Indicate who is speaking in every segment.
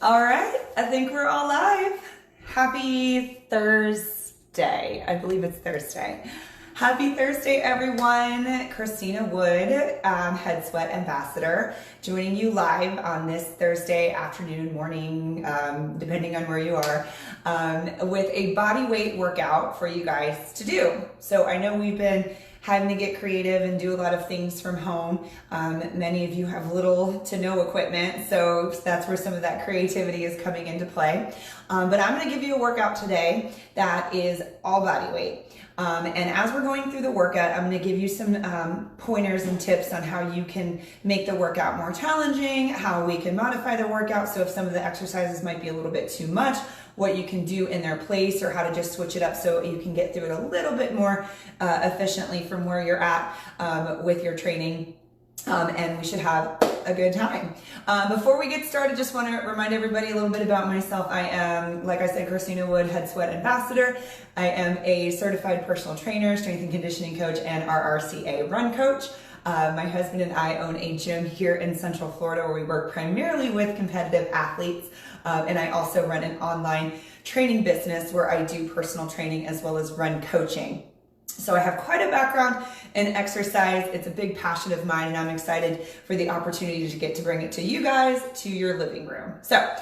Speaker 1: All right, I think we're all live. Happy Thursday. I believe it's Thursday. Happy Thursday, everyone. Christina Wood, Headsweats Ambassador, joining you live on this Thursday afternoon, morning, depending on where you are, with a body weight workout for you guys to do. So I know we've been having to get creative and do a lot of things from home. Many of you have little to no equipment, so that's where some of that creativity is coming into play. But I'm gonna give you a workout today that is all body weight. And as we're going through the workout, I'm going to give you some pointers and tips on how you can make the workout more challenging, how we can modify the workout. So if some of the exercises might be a little bit too much, what you can do in their place, or how to just switch it up so you can get through it a little bit more efficiently from where you're at with your training. And we should have a good time. Before we get started, just want to remind everybody a little bit about myself. I am, like I said, Christina Wood, Headsweats Ambassador. I am a certified personal trainer, strength and conditioning coach, and RRCA run coach. My husband and I own a gym here in Central Florida where we work primarily with competitive athletes. And I also run an online training business where I do personal training as well as run coaching. So I have quite a background in exercise. It's a big passion of mine, and I'm excited for the opportunity to get to bring it to you guys, to your living room. So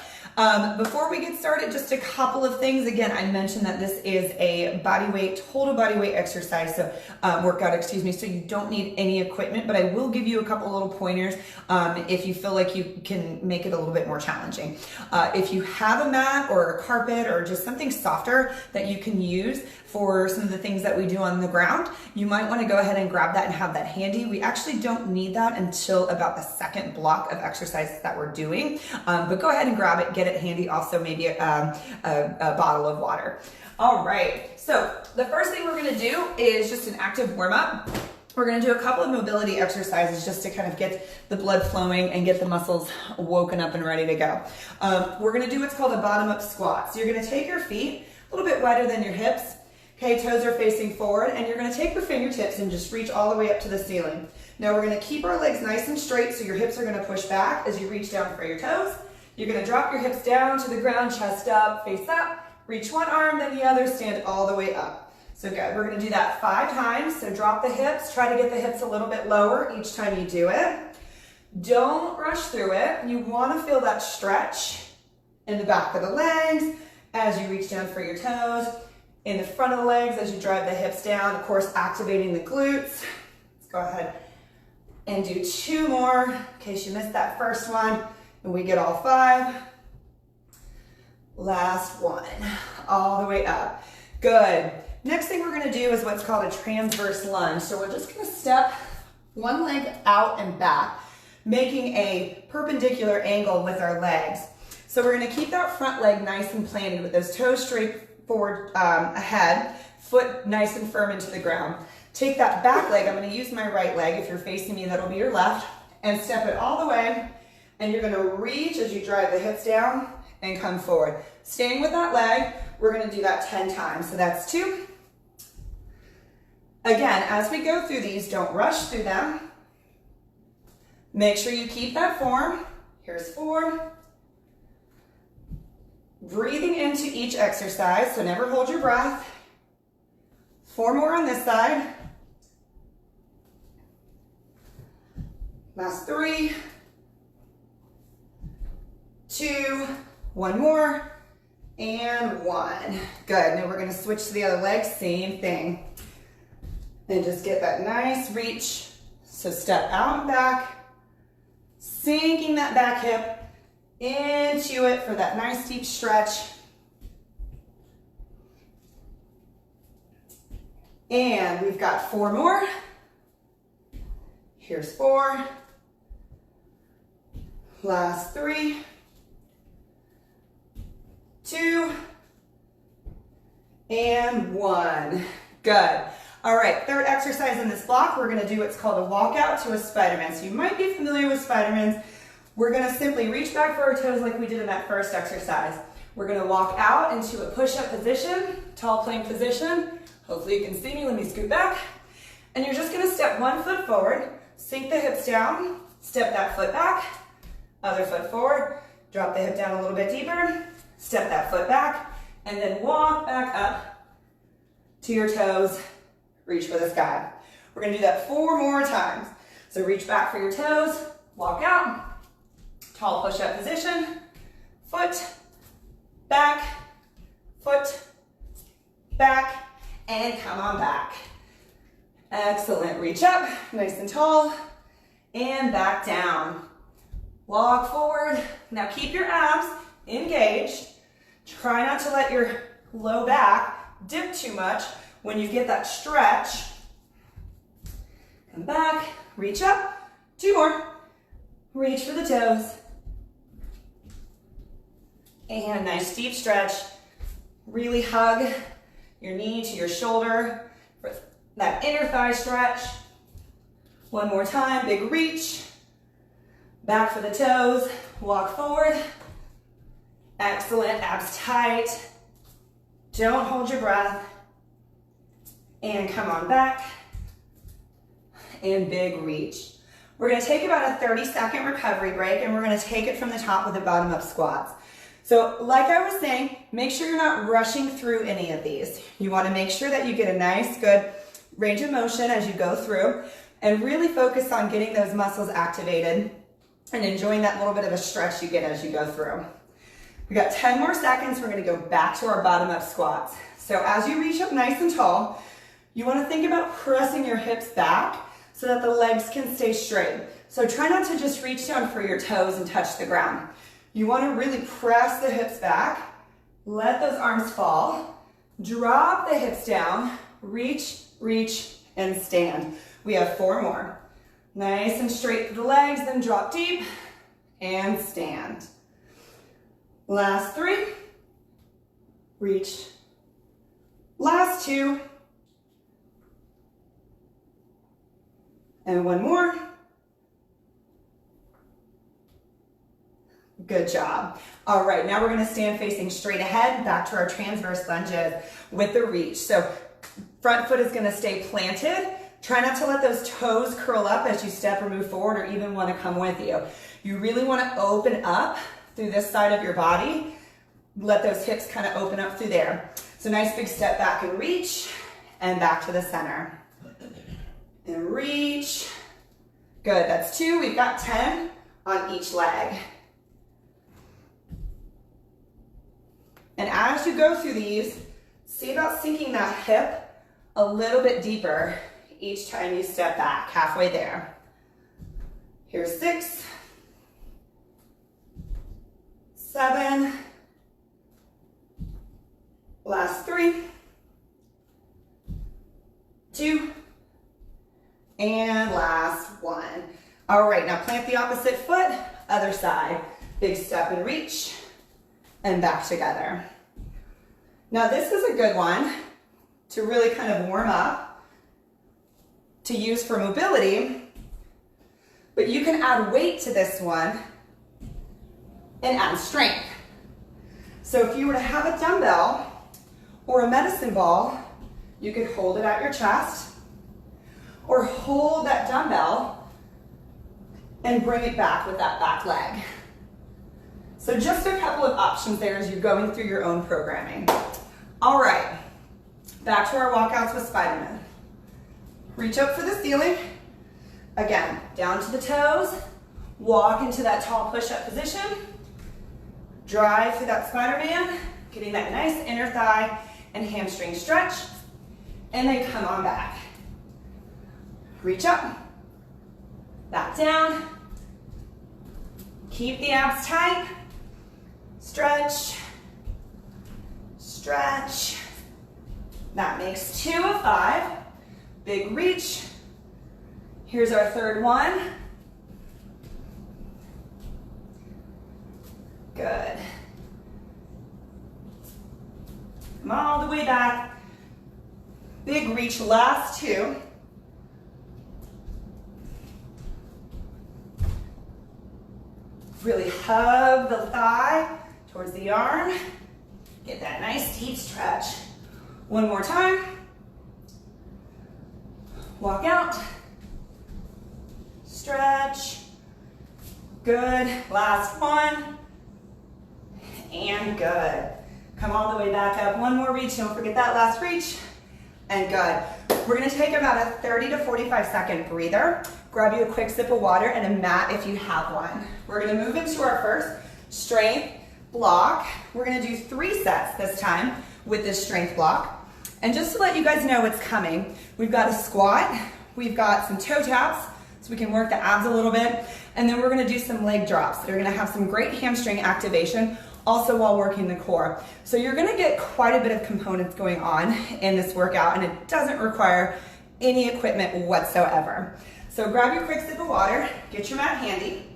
Speaker 1: before we get started, just a couple of things. Again, I mentioned that this is a total body weight exercise, so workout, excuse me, so you don't need any equipment, but I will give you a couple little pointers if you feel like you can make it a little bit more challenging. If you have a mat or a carpet or just something softer that you can use for some of the things that we do on the ground, you might want to go ahead and grab that and have that handy. We actually don't need that until about the second block of exercises that we're doing, but go ahead and grab it, get it handy. Also maybe a bottle of water. All right, so the first thing we're going to do is just an active warm-up. We're going to do a couple of mobility exercises just to kind of get the blood flowing and get the muscles woken up and ready to go. We're going to do what's called a bottom-up squat. So you're going to take your feet a little bit wider than your hips. Okay, toes are facing forward, and you're going to take your fingertips and just reach all the way up to the ceiling. Now we're going to keep our legs nice and straight, so your hips are going to push back as you reach down for your toes. You're going to drop your hips down to the ground, chest up, face up, reach one arm, then the other, stand all the way up. So good. We're going to do that 5 times. So drop the hips, try to get the hips a little bit lower each time you do it. Don't rush through it. You want to feel that stretch in the back of the legs as you reach down for your toes, in the front of the legs as you drive the hips down, of course, activating the glutes. Let's go ahead and do 2 more in case you missed that first one. And we get all 5. Last one, all the way up. Good. Next thing we're going to do is what's called a transverse lunge. So we're just going to step one leg out and back, making a perpendicular angle with our legs. So we're going to keep that front leg nice and planted with those toes straight forward ahead, foot nice and firm into the ground. Take that back leg, I'm going to use my right leg, if you're facing me that'll be your left, and step it all the way, and you're going to reach as you drive the hips down and come forward. Staying with that leg, we're going to do that 10 times, so that's 2. Again, as we go through these, don't rush through them. Make sure you keep that form. Here's 4. Breathing into each exercise, so never hold your breath. 4 more on this side. Last 3, 2, 1 more, and 1. Good. Now we're going to switch to the other leg, same thing. And just get that nice reach. So step out and back, sinking that back hip into it for that nice deep stretch. And we've got 4 more. Here's 4. Last 3, 2, and 1. Good. All right, third exercise in this block, we're going to do what's called a walkout to a Spider-Man. So you might be familiar with Spider-Mans. We're going to simply reach back for our toes like we did in that first exercise. We're going to walk out into a push-up position, tall plank position. Hopefully you can see me. Let me scoot back. And you're just going to step 1 foot forward, sink the hips down, step that foot back, other foot forward, Drop the hip down a little bit deeper. Step that foot back, and then walk back up to your toes. Reach for the sky. We're gonna do that 4 more times. So reach back for your toes, walk out, tall push-up position, foot, back, and come on back. Excellent, reach up, nice and tall, and back down. Walk forward. Now keep your abs engaged. Try not to let your low back dip too much when you get that stretch. Come back, reach up, 2 more. Reach for the toes. And nice deep stretch. Really hug your knee to your shoulder for that inner thigh stretch. 1 more time, big reach. Back for the toes, walk forward. Excellent, abs tight. Don't hold your breath. And come on back. And big reach. We're gonna take about a 30-second recovery break, and we're gonna take it from the top with the bottom up squats. So like I was saying, make sure you're not rushing through any of these. You wanna make sure that you get a nice, good range of motion as you go through, and really focus on getting those muscles activated and enjoying that little bit of a stretch you get as you go through. We got 10 more seconds. We're gonna go back to our bottom up squats. So as you reach up nice and tall, you wanna think about pressing your hips back so that the legs can stay straight. So try not to just reach down for your toes and touch the ground. You wanna really press the hips back, let those arms fall, drop the hips down, reach, and stand. We have 4 more. Nice and straight through the legs, then drop deep and stand. Last 3, reach. Last 2, and 1 more. Good job. All right, now we're gonna stand facing straight ahead, back to our transverse lunges with the reach. So front foot is gonna stay planted. Try not to let those toes curl up as you step or move forward, or even wanna come with you. You really wanna open up through this side of your body. Let those hips kind of open up through there. So nice big step back and reach, and back to the center. And reach. Good, that's 2. We've got 10 on each leg. And as you go through these, see about sinking that hip a little bit deeper each time you step back, halfway there. Here's 6, 7, last 3, 2, and last 1. All right, now plant the opposite foot, other side. Big step and reach, and back together. Now this is a good one to really kind of warm up, to use for mobility, but you can add weight to this one and add strength. So if you were to have a dumbbell or a medicine ball, you could hold it at your chest, or hold that dumbbell and bring it back with that back leg. So just a couple of options there as you're going through your own programming. All right, back to our walkouts with Spider-Man. Reach up for the ceiling. Again, down to the toes. Walk into that tall push-up position. Drive through that Spider-Man, getting that nice inner thigh and hamstring stretch. And then come on back. Reach up. Back down. Keep the abs tight. Stretch. Stretch. That makes 2 of 5. Big reach. Here's our third one. Good. Come all the way back. Big reach, last 2. Really hug the thigh towards the arm. Get that nice deep stretch. 1 more time. Walk out. Stretch. Good. Last 1. and good. Come all the way back up. One more reach, don't forget that last reach, and good. We're gonna take about a 30 to 45 second breather. Grab you a quick sip of water and a mat if you have one. We're gonna move into our first strength block. We're gonna do 3 sets this time with this strength block. And just to let you guys know what's coming, we've got a squat, we've got some toe taps, so we can work the abs a little bit, and then we're gonna do some leg drops that are gonna have some great hamstring activation, also while working the core. So you're gonna get quite a bit of components going on in this workout, and it doesn't require any equipment whatsoever. So grab your quick sip of water, get your mat handy.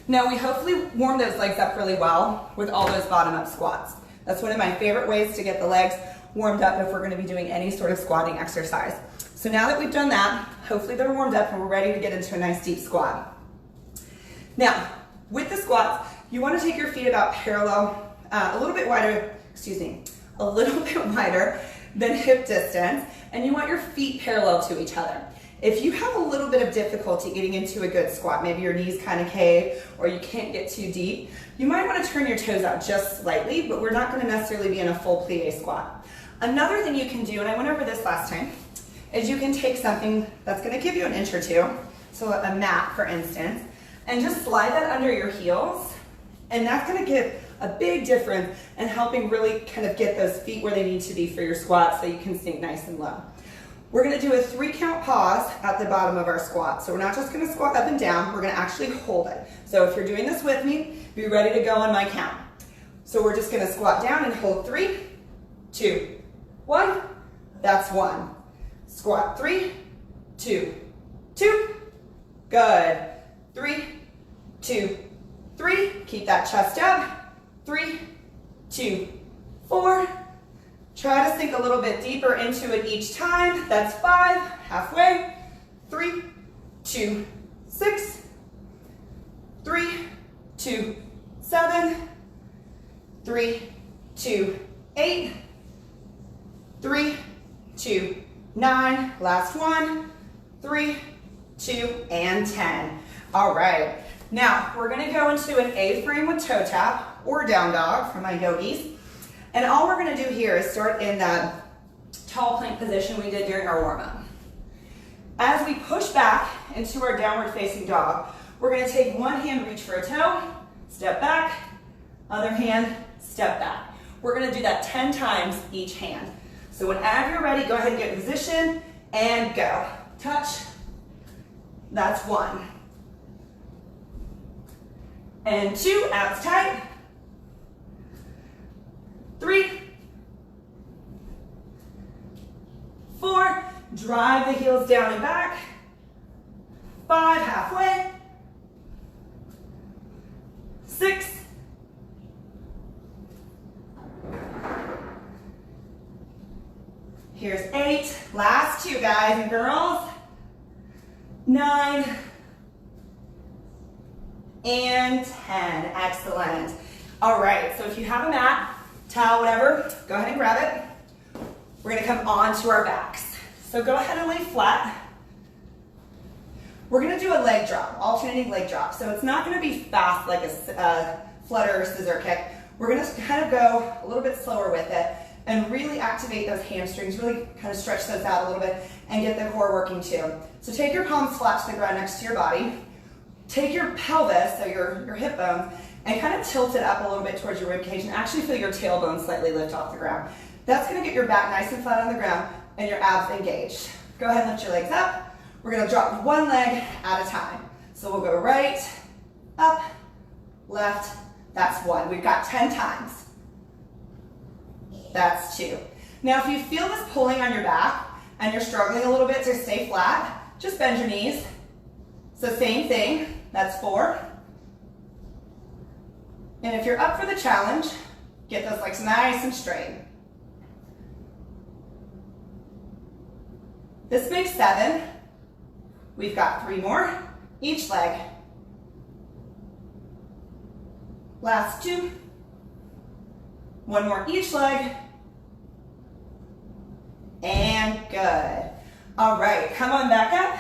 Speaker 1: Now we hopefully warm those legs up really well with all those bottom up squats. That's one of my favorite ways to get the legs warmed up if we're gonna be doing any sort of squatting exercise. So now that we've done that, hopefully they're warmed up and we're ready to get into a nice deep squat. Now, with the squats, you wanna take your feet about parallel, a little bit wider than hip distance, and you want your feet parallel to each other. If you have a little bit of difficulty getting into a good squat, maybe your knees kind of cave or you can't get too deep, you might want to turn your toes out just slightly, but we're not going to necessarily be in a full plie squat. Another thing you can do, and I went over this last time, is you can take something that's going to give you an inch or two, so a mat for instance, and just slide that under your heels, and that's going to give a big difference in helping really kind of get those feet where they need to be for your squat so you can sink nice and low. We're gonna do a 3 count pause at the bottom of our squat. So we're not just gonna squat up and down, we're gonna actually hold it. So if you're doing this with me, be ready to go on my count. So we're just gonna squat down and hold 3, 2, 1. That's 1. Squat 3, 2, 2. Good. 3, 2, 3. Keep that chest up. 3, 2, 4. Try to sink a little bit deeper into it each time. That's 5, halfway. 3, 2, 6. 3, 2, 7. 3, 2, 8. 3, 2, 9. Last one. 3, 2, and 10. All right. Now, we're gonna go into an A-frame with toe tap or down dog for my yogis. And all we're gonna do here is start in that tall plank position we did during our warm-up. As we push back into our downward facing dog, we're gonna take one hand, reach for a toe, step back, other hand, step back. We're gonna do that 10 times each hand. So whenever you're ready, go ahead and get in position and go. Touch, that's 1. And 2, abs tight. 3, 4, drive the heels down and back. 5, halfway. 6, 8, last 2 guys and girls. 9, and 10, excellent. All right, so if you have a mat, towel, whatever, go ahead and grab it. We're gonna come onto our backs. So go ahead and lay flat. We're gonna do a leg drop, alternating leg drop. So it's not gonna be fast like a flutter or scissor kick. We're gonna kind of go a little bit slower with it and really activate those hamstrings, really kind of stretch those out a little bit and get the core working too. So take your palms flat to the ground next to your body. Take your pelvis, so your hip bones, and kind of tilt it up a little bit towards your rib cage and actually feel your tailbone slightly lift off the ground. That's gonna get your back nice and flat on the ground and your abs engaged. Go ahead and lift your legs up. We're gonna drop one leg at a time. So we'll go right, up, left, that's 1. We've got 10 times. That's 2. Now if you feel this pulling on your back and you're struggling a little bit to stay flat, just bend your knees. So same thing, that's 4. And if you're up for the challenge, get those legs nice and straight. This makes 7. We've got 3 more, each leg. Last 2. 1 more each leg. And good. All right, come on back up.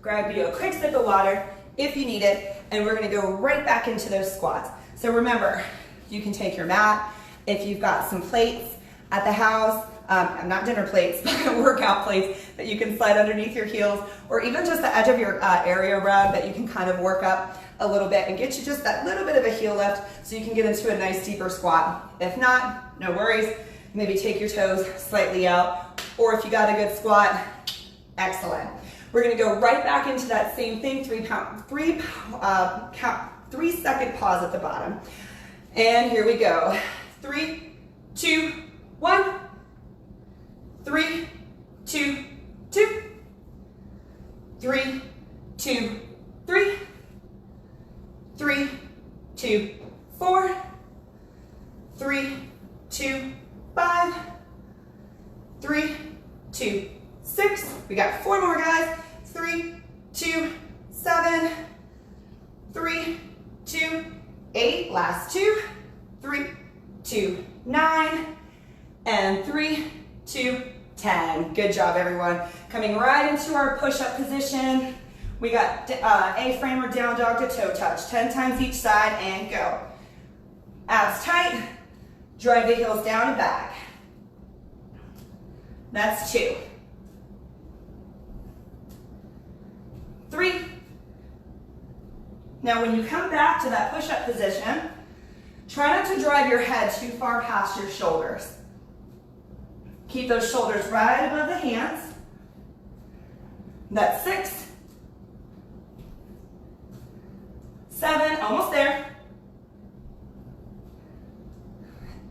Speaker 1: Grab you a quick sip of water if you need it, and we're gonna go right back into those squats. So remember, you can take your mat. If you've got some plates at the house, not dinner plates, but workout plates that you can slide underneath your heels, or even just the edge of your area rug that you can kind of work up a little bit and get you just that little bit of a heel lift so you can get into a nice deeper squat. If not, no worries. Maybe take your toes slightly out, or if you got a good squat, excellent. We're gonna go right back into that same thing, 3 second pause at the bottom. And here we go. 3, 2, 1. 3, 2, 2. 3, 2, 3. 3, 2, 4. 3, 2, 5. 3, 2, 6. We got 4 more, guys. 3, 2, 7. 3, 2, 8. Last 2. 3, 2, 9. And 3, 2, 10. Good job, everyone. Coming right into our push-up position. We got A-frame or down dog to toe touch. 10 times each side and go. Abs tight. Drive the heels down and back. That's 2. 3. Now when you come back to that push-up position, try not to drive your head too far past your shoulders. Keep those shoulders right above the hands. That's 6. 7, almost there.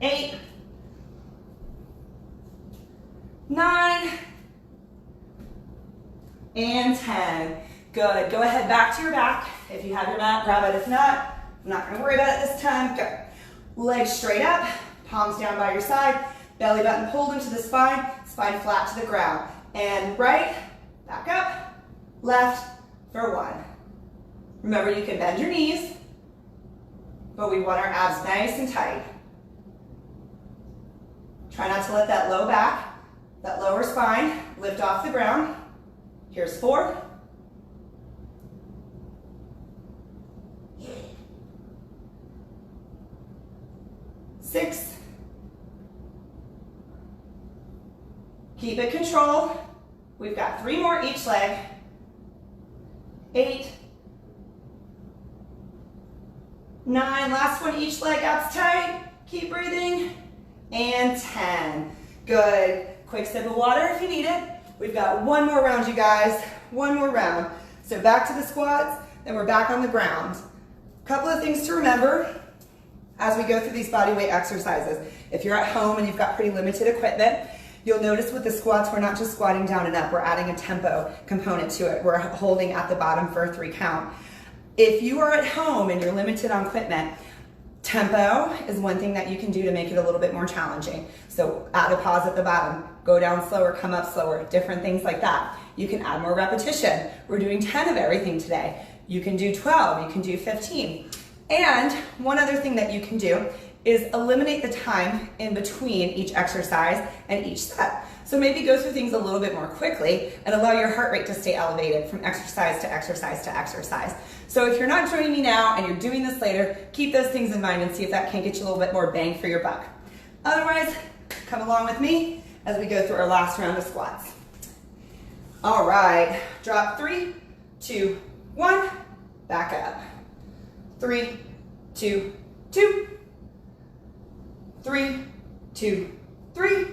Speaker 1: 8. 9. And 10. Good. Go ahead back to your back. If you have your mat, grab it. If not, I'm not going to worry about it this time. Go. Legs straight up, palms down by your side, belly button pulled into the spine, spine flat to the ground. And right, back up, left for 1. Remember, you can bend your knees, but we want our abs nice and tight. Try not to let that low back, that lower spine lift off the ground. Here's 4. 6. Keep it controlled. We've got 3 more each leg. 8. 9, last one each leg, abs tight. Keep breathing. And 10. Good. Quick sip of water if you need it. We've got 1 more round, you guys. 1 more round. So back to the squats, then we're back on the ground. Couple of things to remember as we go through these body weight exercises. If you're at home and you've got pretty limited equipment, you'll notice with the squats, we're not just squatting down and up, we're adding a tempo component to it. We're holding at the bottom for a 3 count. If you are at home and you're limited on equipment, tempo is one thing that you can do to make it a little bit more challenging. So add a pause at the bottom, go down slower, come up slower, different things like that. You can add more repetition. We're doing 10 of everything today. You can do 12, you can do 15. And one other thing that you can do is eliminate the time in between each exercise and each set. So maybe go through things a little bit more quickly and allow your heart rate to stay elevated from exercise to exercise to exercise. So if you're not joining me now and you're doing this later, keep those things in mind and see if that can't get you a little bit more bang for your buck. Otherwise, come along with me as we go through our last round of squats. All right, drop 3, 2, 1, back up. 3, 2, 2. 3, 2, 3.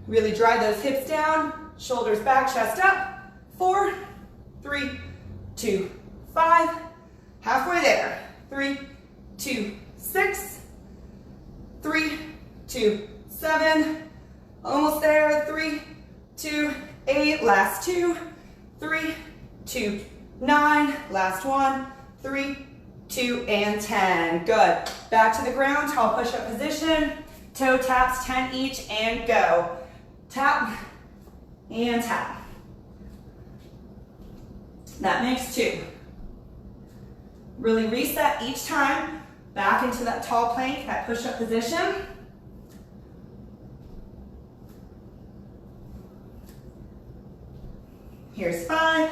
Speaker 1: Really drive those hips down, shoulders back, chest up. 4, 3, 2, 5. Halfway there. 3, 2, 6. 3, 2, 7. Almost there. 3, 2, 8. Last 2. 3, 2, 9. Last 1. 3, 2, and 10. Good. Back to the ground, tall push-up position. Toe taps, 10 each, and go. Tap and tap. That makes 2. Really reset each time. Back into that tall plank, that push-up position. Here's 5.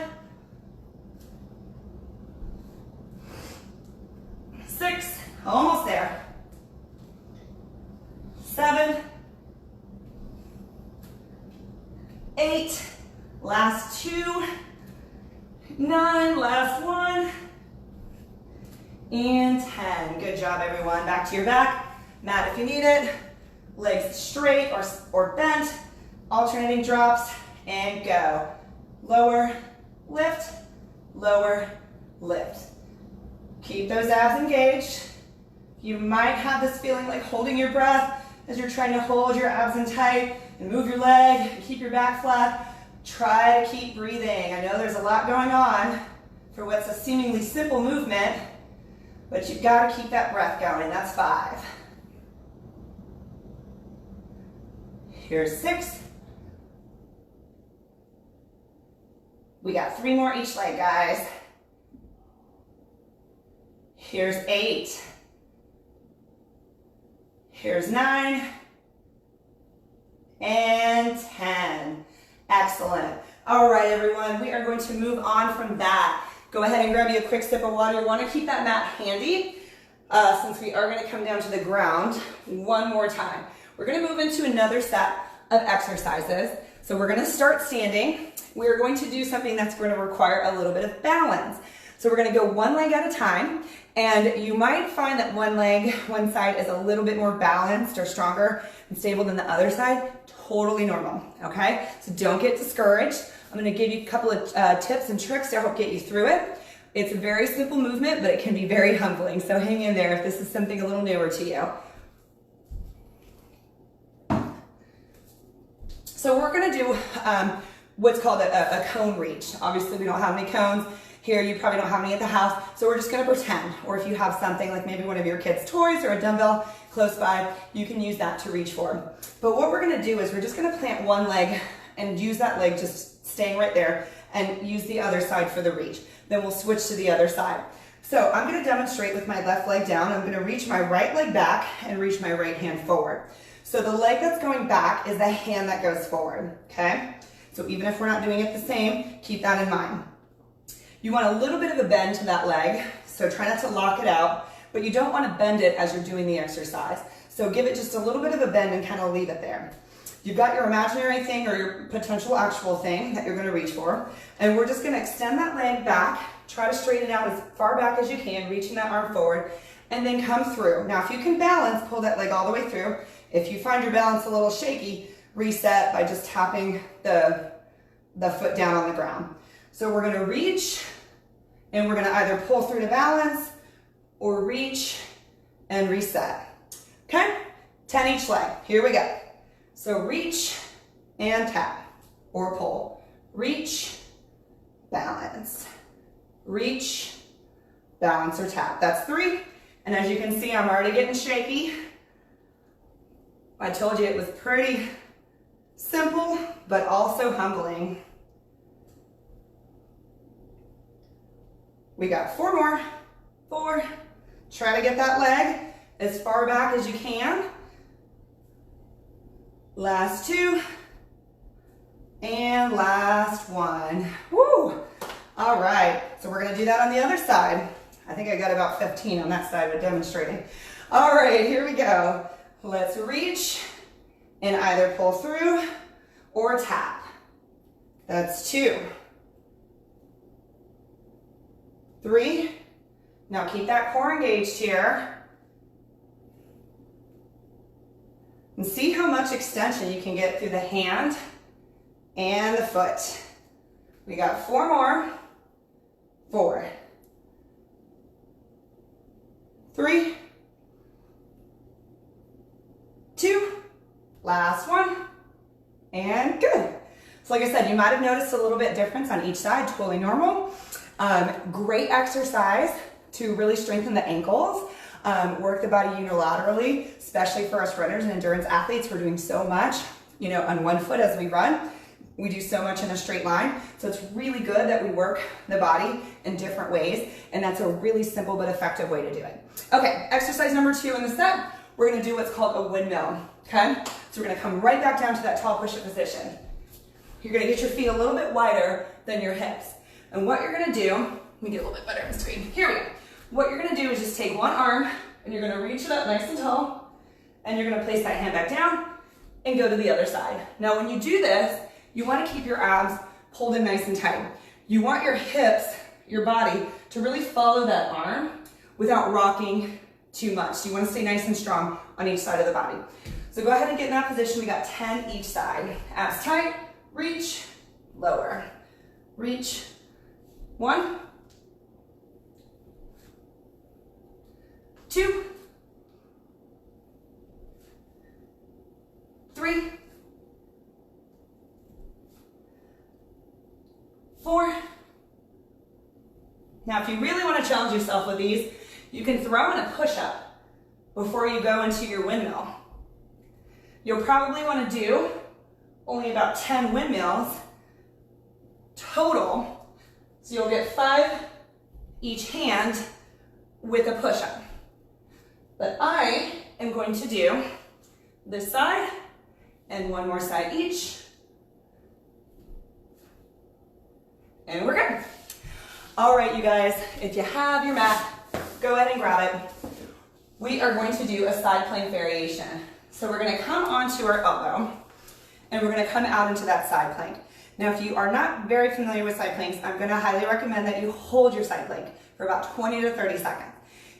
Speaker 1: Almost there. 7, 8, last 2, 9, last 1, and 10. Good job, everyone. Back to your back. Mat if you need it. Legs straight or bent. Alternating drops, and go. Lower, lift, lower, lift. Keep those abs engaged. You might have this feeling like holding your breath as you're trying to hold your abs in tight and move your leg and keep your back flat. Try to keep breathing. I know there's a lot going on for what's a seemingly simple movement, but you've got to keep that breath going. That's 5. Here's 6. We got 3 more each leg, guys. Here's 8. Here's 9. And 10. Excellent. All right, everyone, we are going to move on from that. Go ahead and grab you a quick sip of water. You want to keep that mat handy since we are going to come down to the ground one more time. We're going to move into another set of exercises. So we're going to start standing. We're going to do something that's going to require a little bit of balance. So we're going to go one leg at a time, and you might find that one side is a little bit more balanced or stronger and stable than the other side. Totally normal, okay? So don't get discouraged. I'm going to give you a couple of tips and tricks to help get you through it. It's a very simple movement, but it can be very humbling. So hang in there if this is something a little newer to you. So we're going to do what's called a cone reach. Obviously, we don't have any cones here. You probably don't have any at the house. So we're just going to pretend. Or if you have something like maybe one of your kids' toys or a dumbbell close by, you can use that to reach for. But what we're going to do is we're just going to plant one leg and use that leg just staying right there and use the other side for the reach. Then we'll switch to the other side. So I'm going to demonstrate with my left leg down. I'm going to reach my right leg back and reach my right hand forward. So the leg that's going back is the hand that goes forward, okay? So even if we're not doing it the same, keep that in mind. You want a little bit of a bend to that leg, so try not to lock it out, but you don't want to bend it as you're doing the exercise. So give it just a little bit of a bend and kind of leave it there. You've got your imaginary thing or your potential actual thing that you're going to reach for, and we're just going to extend that leg back, try to straighten it out as far back as you can, reaching that arm forward, and then come through. Now, if you can balance, pull that leg all the way through. If you find your balance a little shaky, reset by just tapping the foot down on the ground. So we're going to reach, and we're going to either pull through to balance or reach and reset. Okay? 10 each leg. Here we go. So reach and tap or pull. Reach, balance. Reach, balance or tap. That's 3. And as you can see, I'm already getting shaky. I told you it was pretty simple, but also humbling. We got 4 more. 4. Try to get that leg as far back as you can. Last 2. And last 1. Woo! All right, so we're gonna do that on the other side. I think I got about 15 on that side with demonstrating. All right, here we go. Let's reach and either pull through or tap. That's 2. 3. Now keep that core engaged here. And see how much extension you can get through the hand and the foot. We got 4 more. 4. 3. 2. Last 1. And good. So like I said, you might have noticed a little bit difference on each side, totally normal. Great exercise to really strengthen the ankles, work the body unilaterally, especially for us runners and endurance athletes. We're doing so much, you know, on one foot as we run. We do so much in a straight line. So it's really good that we work the body in different ways, and that's a really simple but effective way to do it. Okay, exercise number 2 in the set, we're gonna do what's called a windmill, okay? So we're gonna come right back down to that tall push-up position. You're gonna get your feet a little bit wider than your hips. And what you're gonna do, let me get a little bit better on the screen. Here we go. What you're gonna do is just take one arm and you're gonna reach it up nice and tall, and you're gonna place that hand back down and go to the other side. Now, when you do this, you wanna keep your abs pulled in nice and tight. You want your hips, your body, to really follow that arm without rocking too much. So you wanna stay nice and strong on each side of the body. So go ahead and get in that position. We got 10 each side. Abs tight, reach, lower, reach. 1, 2, 3, 4. Now, if you really want to challenge yourself with these, you can throw in a push-up before you go into your windmill. You'll probably want to do only about 10 windmills total, so you'll get 5 each hand with a push-up. But I am going to do this side and one more side each. And we're good. All right, you guys, if you have your mat, go ahead and grab it. We are going to do a side plank variation. So we're gonna come onto our elbow and we're gonna come out into that side plank. Now, if you are not very familiar with side planks, I'm gonna highly recommend that you hold your side plank for about 20 to 30 seconds.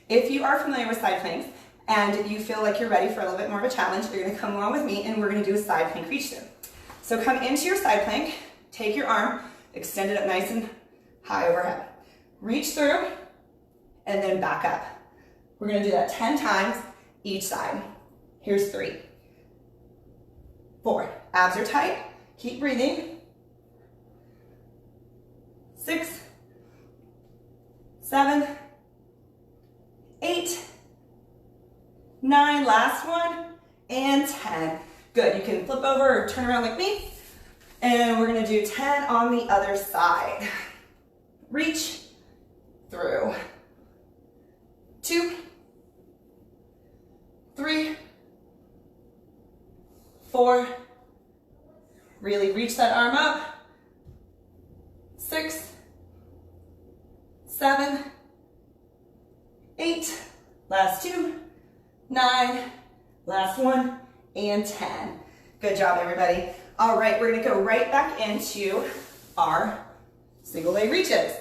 Speaker 1: If you are familiar with side planks and you feel like you're ready for a little bit more of a challenge, you're gonna come along with me and we're gonna do a side plank reach through. So come into your side plank, take your arm, extend it up nice and high overhead. Reach through and then back up. We're gonna do that 10 times each side. Here's 3, 4, abs are tight, keep breathing. 6, 7, 8, 9, last one, and 10. Good, you can flip over or turn around like me, and we're gonna do 10 on the other side. Reach through. 2, 3, 4, really reach that arm up. 6, 7, 8, last 2, 9, last 1, and 10. Good job, everybody. All right, we're gonna go right back into our single leg reaches.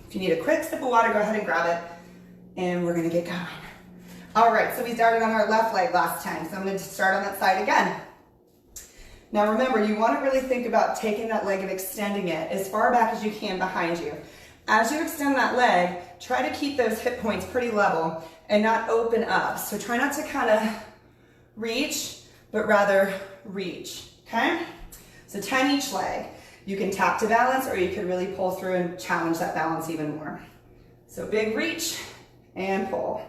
Speaker 1: If you need a quick sip of water, go ahead and grab it, and we're gonna get going. All right, so we started on our left leg last time, so I'm gonna start on that side again. Now remember, you wanna really think about taking that leg and extending it as far back as you can behind you. As you extend that leg, try to keep those hip points pretty level and not open up. So try not to kind of reach, but rather reach, okay? So 10 each leg. You can tap to balance, or you can really pull through and challenge that balance even more. So big reach and pull.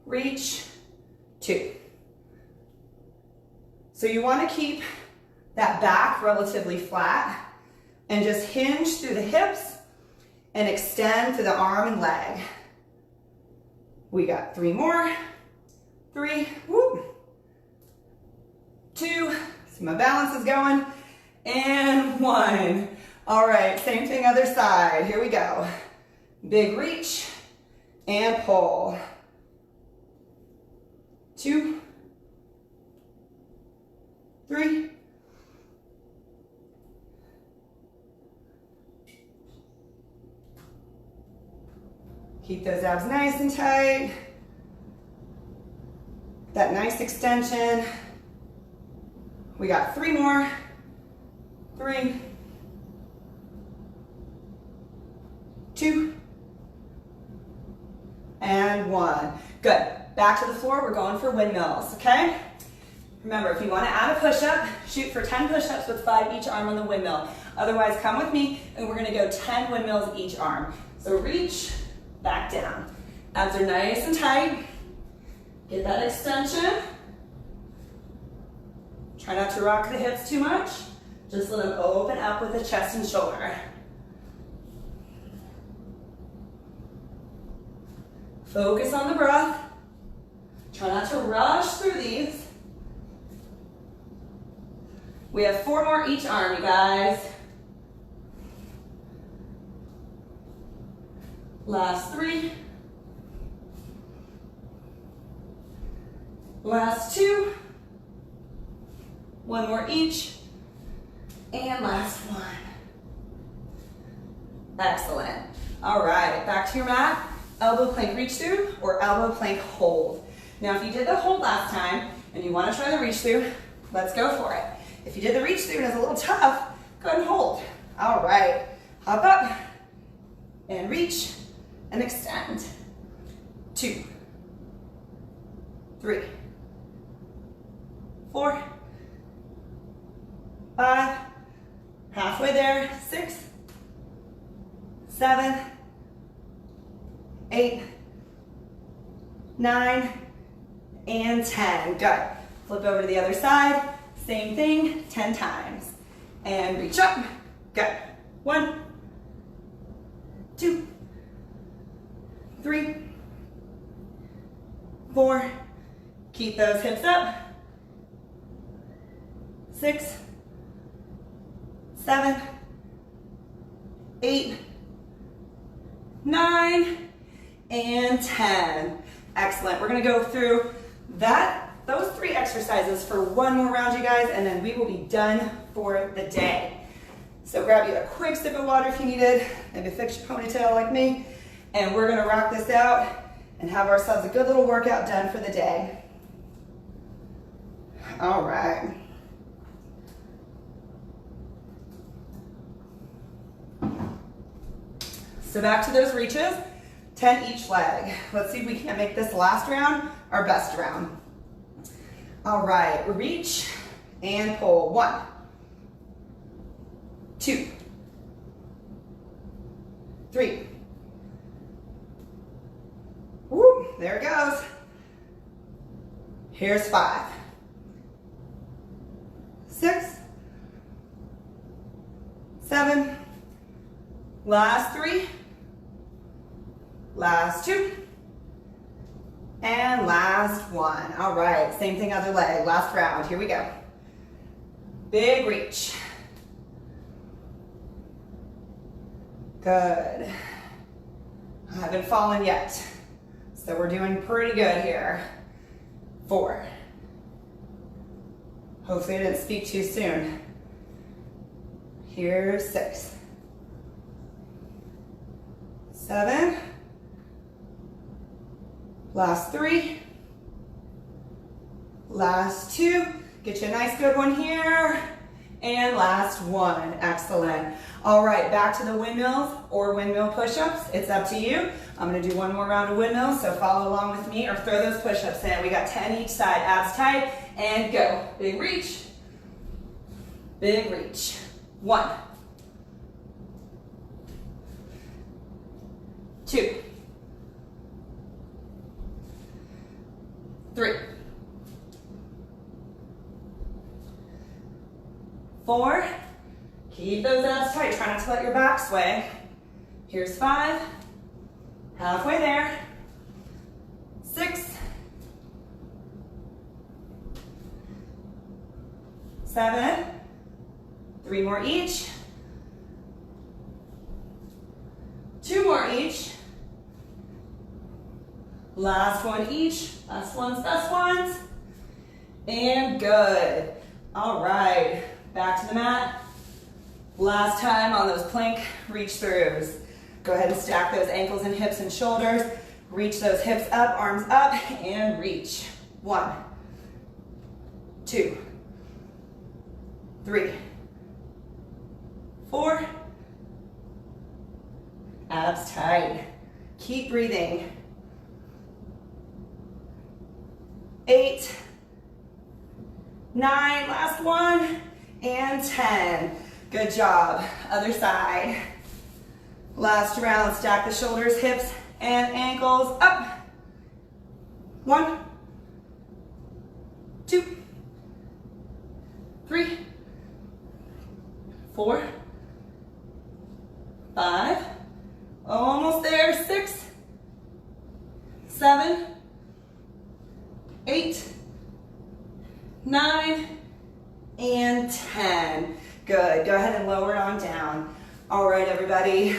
Speaker 1: Reach, 2. So you want to keep that back relatively flat and just hinge through the hips and extend through the arm and leg. We got 3 more. 3, whoop. 2, see my balance is going, and 1. All right, same thing other side. Here we go. Big reach and pull. 2, 3, 4. Keep those abs nice and tight. That nice extension. We got 3 more. 3, 2, and 1. Good. Back to the floor. We're going for windmills, okay? Remember, if you want to add a push-up, shoot for 10 push-ups with 5 each arm on the windmill. Otherwise, come with me, and we're going to go 10 windmills each arm. So reach, back down. Abs are nice and tight. Get that extension. Try not to rock the hips too much. Just let them open up with the chest and shoulder. Focus on the breath. Try not to rush through these. We have 4 more each arm, you guys. Last 3, Last 2. 1 more each. And last 1. Excellent. All right, back to your mat. Elbow plank reach through or elbow plank hold. Now, if you did the hold last time and you want to try the reach through, let's go for it. If you did the reach through and it's a little tough, go ahead and hold. All right, hop up and reach and extend. 2, 3, 4, 5, halfway there, 6, 7, 8, 9, and 10. Good. Flip over to the other side. Same thing, 10 times. And reach up. Good. 1, 2, 3, 4. Keep those hips up. 6, 7, 8, 9, and 10. Excellent. We're going to go through those 3 exercises for one more round, you guys, and then we will be done for the day. So grab you a quick sip of water if you need it, maybe fix your ponytail like me, and we're going to rock this out and have ourselves a good little workout done for the day. All right. So back to those reaches, 10 each leg. Let's see if we can't make this last round our best round. All right, reach and pull. 1, 2, 3. Woo, there it goes. Here's 5, 6, 7, last 3, last 2, and last 1. All right, same thing other leg, last round, here we go. Big reach. Good. I haven't fallen yet, so we're doing pretty good here. 4. Hopefully I didn't speak too soon. Here's 6. 7. Last 3. Last 2. Get you a nice good one here. And last 1. Excellent. All right, back to the windmills or windmill push-ups. It's up to you. I'm going to do one more round of windmills, so follow along with me or throw those push-ups in. We got 10 each side, abs tight, and go. Big reach. Big reach. 1, 2, 3, 4. Keep those abs tight. Try not to let your back sway. Here's 5. Halfway there. 6, 7. 3 more each. 2 more each. Last 1 each. Last ones, best ones. And good. All right. Back to the mat. Last time on those plank reach throughs. Go ahead and stack those ankles and hips and shoulders. Reach those hips up, arms up, and reach. 1, 2, 3, 4. Abs tight. Keep breathing. 8, 9, last 1, and 10. Good job. Other side. Last round, stack the shoulders, hips, and ankles up. 1, 2, 3, 4, 5, almost there, 6, 7, 8, 9, and 10. Good, go ahead and lower it on down. All right, everybody,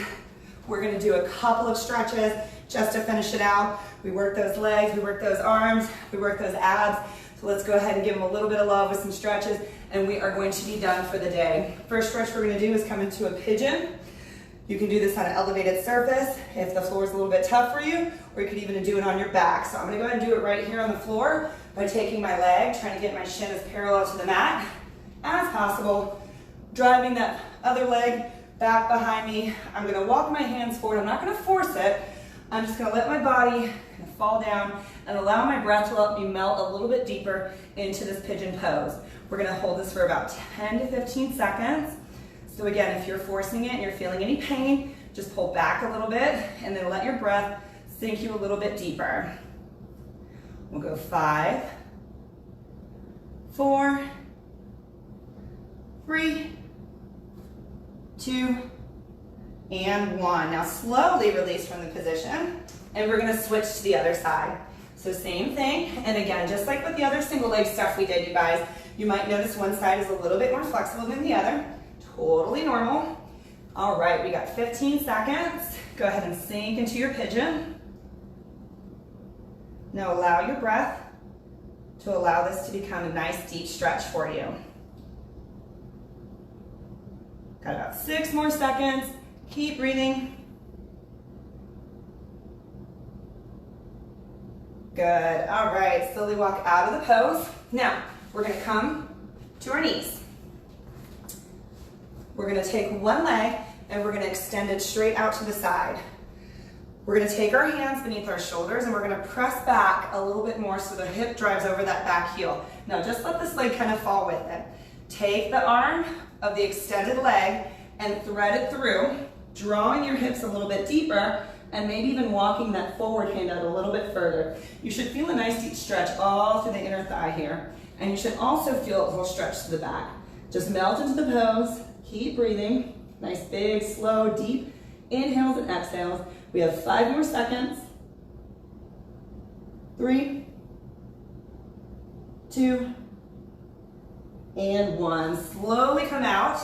Speaker 1: We're gonna do a couple of stretches just to finish it out. We work those legs, we work those arms, we work those abs. So let's go ahead and give them a little bit of love with some stretches, and we are going to be done for the day. First stretch we're gonna do is come into a pigeon. You can do this on an elevated surface if the floor is a little bit tough for you, or you could even do it on your back. So I'm gonna go ahead and do it right here on the floor by taking my leg, trying to get my shin as parallel to the mat as possible, driving that other leg back behind me. I'm gonna walk my hands forward. I'm not gonna force it. I'm just gonna let my body kind of fall down and allow my breath to let me melt a little bit deeper into this pigeon pose. We're gonna hold this for about 10 to 15 seconds. So again, if you're forcing it and you're feeling any pain, just pull back a little bit and then let your breath sink you a little bit deeper. We'll go 5, 4, 3, 2, and 1. Now slowly release from the position, and we're gonna switch to the other side. So same thing, and again, just like with the other single leg stuff we did, you guys, you might notice one side is a little bit more flexible than the other. Totally normal. All right, we got 15 seconds. Go ahead and sink into your pigeon. Now allow your breath to allow this to become a nice deep stretch for you. Got about 6 more seconds. Keep breathing. Good. All right, slowly walk out of the pose. Now, we're gonna come to our knees. We're gonna take one leg and we're gonna extend it straight out to the side. We're gonna take our hands beneath our shoulders and we're gonna press back a little bit more so the hip drives over that back heel. Now just let this leg kind of fall with it. Take the arm of the extended leg and thread it through, drawing your hips a little bit deeper and maybe even walking that forward hand out a little bit further. You should feel a nice deep stretch all through the inner thigh here. And you should also feel a little stretch to the back. Just melt into the pose, keep breathing. Nice big, slow, deep inhales and exhales. We have 5 more seconds. 3, 2, and 1. Slowly come out.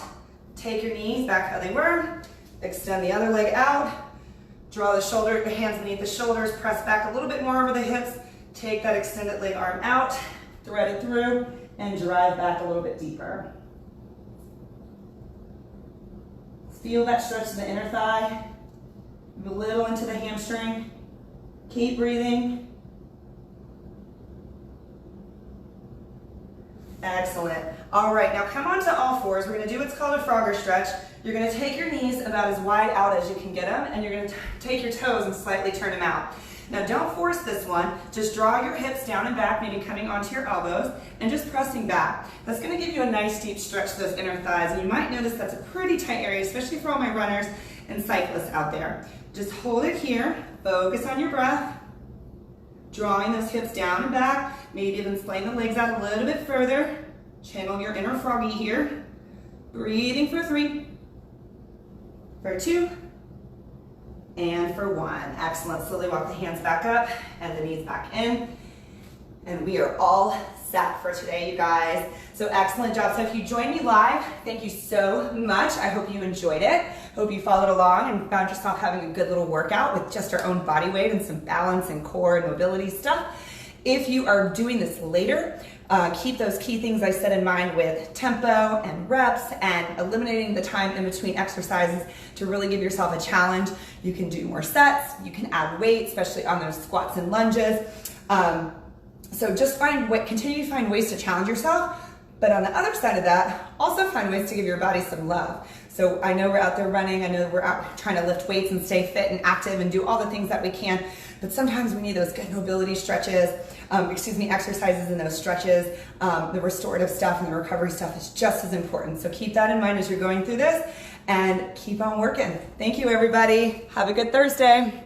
Speaker 1: Take your knees back how they were. Extend the other leg out. Draw the hands beneath the shoulders. Press back a little bit more over the hips. Take that extended leg arm out. Thread it through and drive back a little bit deeper. Feel that stretch to the inner thigh. Move a little into the hamstring. Keep breathing. Excellent. All right, now come on to all fours. We're gonna do what's called a frogger stretch. You're gonna take your knees about as wide out as you can get them, and you're gonna take your toes and slightly turn them out. Now don't force this one. Just draw your hips down and back, maybe coming onto your elbows, and just pressing back. That's gonna give you a nice deep stretch to those inner thighs, and you might notice that's a pretty tight area, especially for all my runners and cyclists out there. Just hold it here, focus on your breath, drawing those hips down and back, maybe even splaying the legs out a little bit further. Channel your inner froggy here. Breathing for 3, for 2, and for 1. Excellent. Slowly walk the hands back up and the knees back in. And we are all set for today, you guys. So excellent job. So if you joined me live, thank you so much. I hope you enjoyed it. Hope you followed along and found yourself having a good little workout with just our own body weight and some balance and core and mobility stuff. If you are doing this later, keep those key things I said in mind with tempo and reps and eliminating the time in between exercises to really give yourself a challenge. You can do more sets, you can add weight, especially on those squats and lunges. So just continue to find ways to challenge yourself, but on the other side of that, also find ways to give your body some love. So I know we're out there running, I know we're out trying to lift weights and stay fit and active and do all the things that we can, but sometimes we need those good mobility stretches, exercises and those stretches. The restorative stuff and the recovery stuff is just as important. So keep that in mind as you're going through this and keep on working. Thank you, everybody. Have a good Thursday.